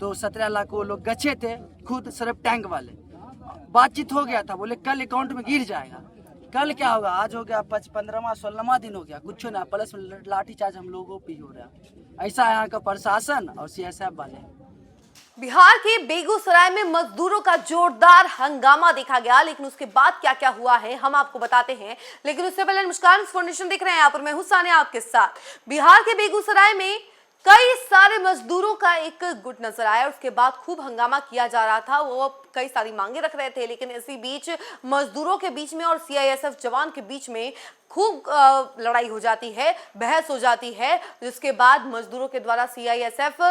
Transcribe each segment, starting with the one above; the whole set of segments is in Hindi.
तो 17 लाख वो लोग गच्छे थे, खुद सिर्फ टैंक वाले। बातचीत हो गया था, बोले कल अकाउंट में गिर जाएगा। कल क्या होगा, आज हो गया 15वां 16वां दिन हो गया, कुछ ना, प्लस लाठी चार्ज हम लोगों पे ही हो रहा है। ऐसा यहाँ का प्रशासन और CSF वाले। बिहार के बेगूसराय में मजदूरों का जोरदार हंगामा देखा गया, लेकिन उसके बाद क्या क्या हुआ है हम आपको बताते हैं। लेकिन उससे पहले मुस्कान फाउंडेशन देख रहे हैं, यहाँ पर मैं हूं सानिया आपके साथ। बिहार के बेगूसराय में कई सारे मजदूरों का एक गुट नजर आया, उसके बाद खूब हंगामा किया जा रहा था। वो कई सारी मांगे रख रहे थे, लेकिन इसी बीच मजदूरों के बीच में और CISF जवान के बीच में खूब लड़ाई हो जाती है, बहस हो जाती है, जिसके बाद मजदूरों के द्वारा CISF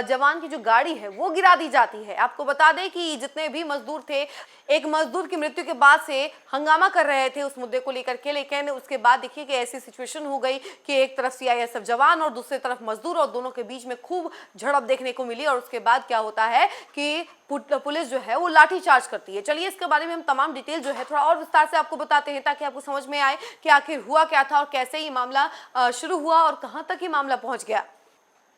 जवान की जो गाड़ी है वो गिरा दी जाती है। आपको बता दें कि जितने भी मजदूर थे, एक मजदूर की मृत्यु के बाद से हंगामा कर रहे थे उस मुद्दे को लेकर के, लेकिन उसके बाद देखिए कि ऐसी सिचुएशन हो गई कि एक तरफ CISF जवान और दूसरी तरफ मजदूर, और दोनों के बीच में खूब झड़प देखने को मिली। और उसके बाद क्या होता है कि पुलिस जो है वो लाठी चार्ज करती है। चलिए इसके बारे में हम तमाम डिटेल जो है थोड़ा और विस्तार से आपको बताते हैं, ताकि आपको समझ में आए कि आखिर हुआ क्या था और कैसे ये मामला शुरू हुआ और कहां तक ये मामला पहुंच गया।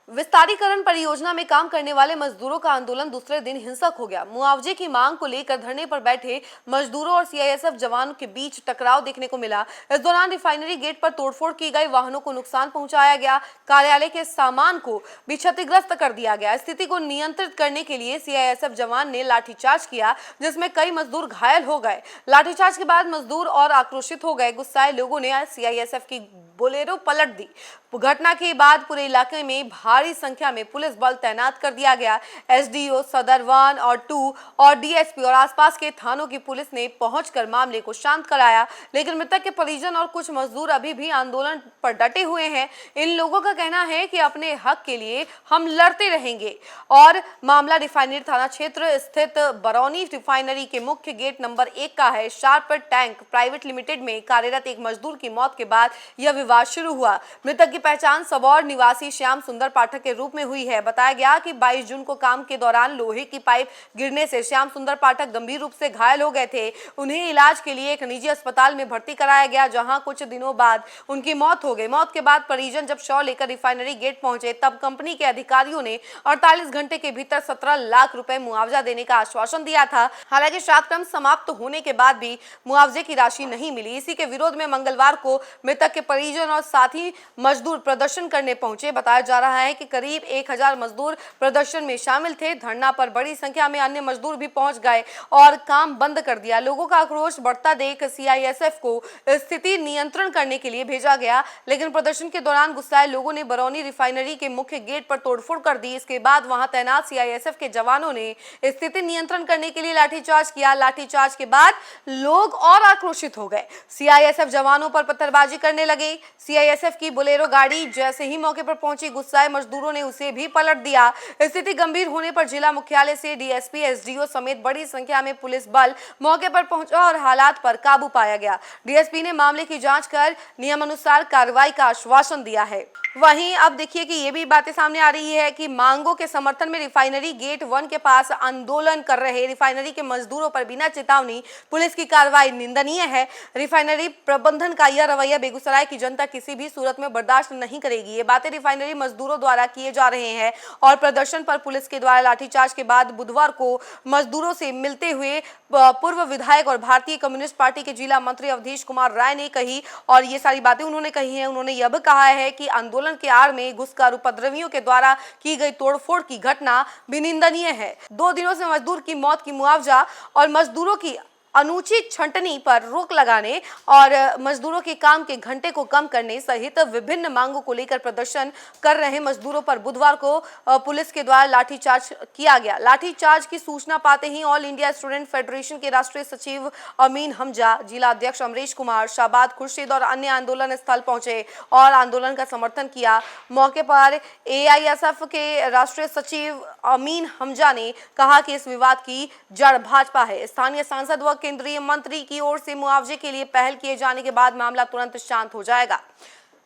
विस्तारीकरण परियोजना में काम करने वाले मजदूरों का आंदोलन दूसरे दिन हिंसक हो गया। मुआवजे की मांग को लेकर धरने पर बैठे मजदूरों और CISF जवानों के बीच टकराव देखने को मिला। इस दौरान रिफाइनरी गेट पर तोड़फोड़ की गई, वाहनों को नुकसान पहुंचाया गया, कार्यालय के सामान को भी क्षतिग्रस्त कर दिया गया। स्थिति को नियंत्रित करने के लिए CISF जवान ने लाठीचार्ज किया, जिसमें कई मजदूर घायल हो गए। लाठीचार्ज के बाद मजदूर और आक्रोशित हो गए। गुस्साए लोगों ने CISF की बोलेरो पलट दी। घटना के बाद पूरे इलाके में भारी संख्या में पुलिस बल तैनात कर दिया गया। SDO सदर 1 और 2 और DSP और आसपास के थानों की पुलिस ने पहुंचकर मामले को शांत कराया, लेकिन मृतक के परिजन और कुछ मजदूर अभी भी आंदोलन पर डटे हुए हैं। इन लोगों का कहना है कि अपने हक के लिए हम लड़ते रहेंगे। और मामला रिफाइनरी थाना क्षेत्र स्थित बरौनी रिफाइनरी के मुख्य गेट नंबर 1 का है। शार्प टैंक प्राइवेट लिमिटेड में कार्यरत एक मजदूर की मौत के बाद यह विवाद शुरू हुआ। मृतक की पहचान सबौर निवासी श्याम सुंदर पाठक के रूप में हुई है। बताया गया कि 22 जून को काम के दौरान लोहे की पाइप गिरने से श्याम सुंदर पाठक गंभीर रूप से घायल हो गए थे। उन्हें इलाज के लिए एक निजी अस्पताल में भर्ती कराया गया, जहां कुछ दिनों बाद उनकी मौत हो गई। मौत के बाद परिजन जब शव लेकर रिफाइनरी गेट पहुंचे, तब कंपनी के अधिकारियों ने 48 घंटे के भीतर 17 लाख रुपए मुआवजा देने का आश्वासन दिया था। हालांकि श्राद्ध समाप्त होने के बाद भी मुआवजे की राशि नहीं मिली। इसी के विरोध में मंगलवार को मृतक के परिजन और साथी मजदूर प्रदर्शन करने पहुंचे। बताया जा रहा है कि करीब 1000 मजदूर प्रदर्शन में शामिल थे। धरना पर बड़ी संख्या में अन्य मजदूर भी पहुंच गए और काम बंद कर दिया। लोगों का आक्रोश बढ़ता देख CISF को स्थिति नियंत्रण करने के लिए भेजा गया, लेकिन प्रदर्शन के दौरान गुस्साए लोगों ने बरौनी रिफाइनरी के मुख्य गेट पर तोड़फोड़ कर दी। इसके बाद वहां तैनात CISF के जवानों ने स्थिति नियंत्रण करने के लिए लाठीचार्ज किया। लाठीचार्ज के बाद लोग और आक्रोशित हो गए। CISF जवानों पर पत्थरबाजी करने लगे। CISF की बोलेरो गाड़ी जैसे ही मौके पर पहुंची, गुस्साए मजदूरों ने उसे भी पलट दिया। स्थिति गंभीर होने पर जिला मुख्यालय से DSP SDO समेत बड़ी संख्या में पुलिस बल मौके पर पहुंचा और हालात पर काबू पाया गया। DSP ने मामले की जांच कर नियमानुसार कार्रवाई का आश्वासन दिया है। वहीं अब देखिए कि ये भी बातें सामने आ रही है कि मांगों के समर्थन में रिफाइनरी गेट 1 के पास आंदोलन कर रहे रिफाइनरी के मजदूरों पर बिना चेतावनी पुलिस की कार्रवाई निंदनीय है। रिफाइनरी प्रबंधन का यह रवैया बेगूसराय की जनता किसी भी सूरत में बर्दाश्त नहीं करेगी। ये बातें रिफाइनरी मजदूरों द्वारा किए जा रहे हैं और प्रदर्शन पर पुलिस के द्वारा लाठीचार्ज के बाद बुधवार को मजदूरों से मिलते हुए पूर्व विधायक और भारतीय कम्युनिस्ट पार्टी के जिला मंत्री अवधेश कुमार राय ने कही, और ये सारी बातें उन्होंने कही हैं। उन्होंने यह भी कहा है कि आंदोलन के आड़ में घुसकर उपद्रवियों के द्वारा की गई तोड़फोड़ की घटना भी निंदनीय है। 2 दिनों से मजदूर की मौत की मुआवजा और मजदूरों की अनुचित छंटनी पर रोक लगाने और मजदूरों के काम के घंटे को कम करने सहित विभिन्न मांगों को लेकर प्रदर्शन कर रहे मजदूरों पर बुधवार को पुलिस के द्वारा लाठीचार्ज किया गया। लाठीचार्ज की सूचना पाते ही ऑल इंडिया स्टूडेंट फेडरेशन के राष्ट्रीय सचिव अमीन हमजा, जिला अध्यक्ष अमरीश कुमार, शाबाद खुर्शीद और अन्य आंदोलन स्थल पहुंचे और आंदोलन का समर्थन किया। मौके पर AISF के राष्ट्रीय सचिव अमीन हमजा ने कहा कि इस विवाद की जड़ भाजपा है। स्थानीय सांसद व केंद्रीय मंत्री की ओर से मुआवजे के लिए पहल किए जाने के बाद मामला तुरंत शांत हो जाएगा।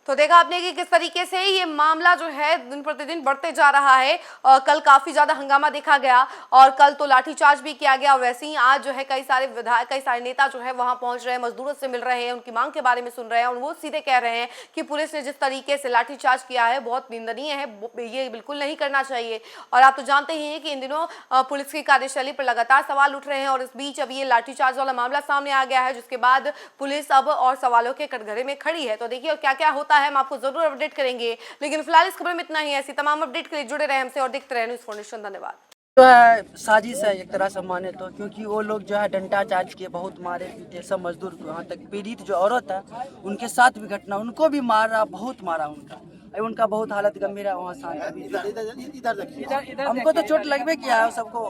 तो देखा आपने कि किस तरीके से ये मामला जो है दिन प्रतिदिन बढ़ते जा रहा है। और कल काफी ज्यादा हंगामा देखा गया और कल तो लाठीचार्ज भी किया गया। वैसे ही आज जो है कई सारे विधायक, कई सारे नेता जो है वहां पहुंच रहे हैं, मजदूरों से मिल रहे हैं, उनकी मांग के बारे में सुन रहे हैं और वो सीधे कह रहे हैं कि पुलिस ने जिस तरीके से लाठीचार्ज किया है बहुत निंदनीय है, ये बिल्कुल नहीं करना चाहिए। और आप तो जानते ही हैं कि इन दिनों पुलिस की कार्यशैली पर लगातार सवाल उठ रहे हैं और इस बीच अब ये लाठीचार्ज वाला मामला सामने आ गया है, जिसके बाद पुलिस अब और सवालों के कटघरे में खड़ी है। तो देखिए क्या क्या होता है हम आपको जरूर अपडेट करेंगे, लेकिन फिलहाल इस खबर में इतना ही। ऐसी तमाम अपडेट के लिए जुड़े रहे हमसे और देखते रहे न्यूज़ फॉर नेशन। धन्यवाद। जो है साजिश है एक तरह से माने तो, क्योंकि वो लोग जो है डंडा चार्ज किए, बहुत मारे पीटे सब मजदूर को। यहाँ तक पीड़ित जो औरत है उनके साथ भी घटना, उनको भी मारा, बहुत मारा उनका बहुत हालत गंभीर है। वहाँ हमको तो चोट लगबे किया है सबको।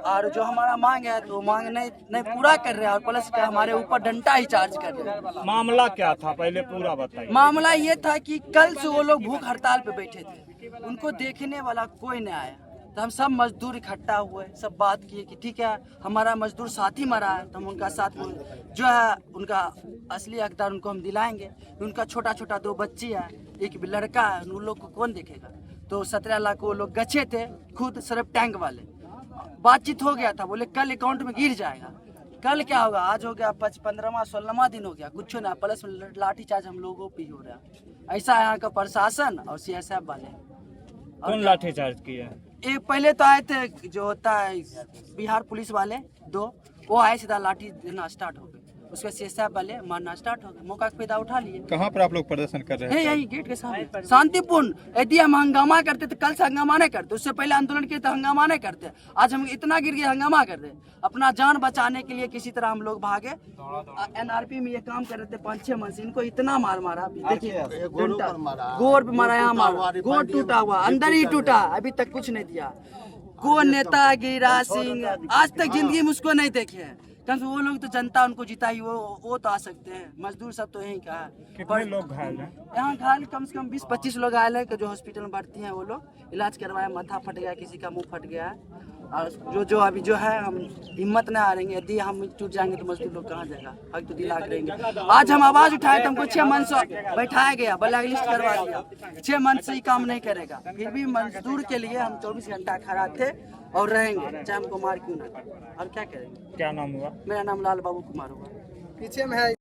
और जो हमारा मांग है तो मांग नहीं पूरा कर रहे हैं और प्लस के हमारे ऊपर डंडा ही चार्ज कर रहे हैं। मामला क्या था पहले पूरा बताइए। मामला ये था कि कल से वो लोग भूख हड़ताल पे बैठे थे, उनको देखने वाला कोई नहीं आया। तो हम सब मजदूर इकट्ठा हुए, सब बात किए कि ठीक है हमारा मजदूर साथी मरा है तो हम उनका साथ जो है उनका असली हकदार उनको हम दिलाएंगे। उनका छोटा छोटा 2 बच्ची है, एक लड़का है, उन लोग को कौन देखेगा। तो 17 लाख वो लोग गच्छे थे, खुद सिर्फ टैंक वाले। बातचीत हो गया था, बोले कल अकाउंट में गिर जाएगा। कल क्या होगा, आज हो गया 15वां 16वां दिन हो गया, कुछ ना, प्लस लाठीचार्ज हम लोगों पे हो रहा है। ऐसा यहाँ का प्रशासन और CSF वाले। कौन लाठीचार्ज किया? एक पहले तो आए थे जो होता है बिहार पुलिस वाले 2, वो आए सीधा लाठी देना स्टार्ट हो गए। उसके CSF वाले मारना स्टार्ट हो गए, मौका का फायदा उठा लिए। कहाँ पर आप लोग प्रदर्शन कर रहे हैं? यही गेट के सामने शांतिपूर्ण। यदि हम हंगामा करते तो कल से हंगामा नहीं करते, उससे पहले आंदोलन किए तो हंगामा नहीं करते। आज हम इतना गिर गए हंगामा कर रहे। अपना जान बचाने के लिए किसी तरह हम लोग भागे। NRP में ये काम कर रहे थे 5-6 मन से, इनको इतना मारा। देखिए गोर पे मारा, यहाँ मारा, गोर टूटा हुआ, अंदर ही टूटा, अभी तक कुछ नहीं दिया। कौन नेता गिरिराज सिंह आज तक जिंदगी में उसको नहीं देखे हैं। कम से वो लोग तो जनता उनको जिताई, वो तो आ सकते हैं। मजदूर सब तो यहीं का है। कितने लोग घायल हैं? यहाँ घायल कम से कम 20-25 लोग घायल है कि जो हॉस्पिटल में भर्ती हैं। वो लोग इलाज करवाए, माथा फट गया, किसी का मुंह फट गया है। और जो अभी जो है हम हिम्मत नहीं हारेंगे। यदि हम टूट जाएंगे तो मजदूर लोग कहाँ जाएगा, हक तो दिला करेंगे। आज हम आवाज उठाए तो हमको 6 मन से बैठाया गया, ब्लैक लिस्ट करवा दिया। 6 मन से ही काम नहीं करेगा। फिर भी मजदूर के लिए हम 24 घंटा खड़ा थे और रहेंगे, चाहे हमको मार क्यों ना। और क्या करेंगे। क्या नाम हुआ? मेरा नाम लाल बाबू कुमार हुआ। पीछे में है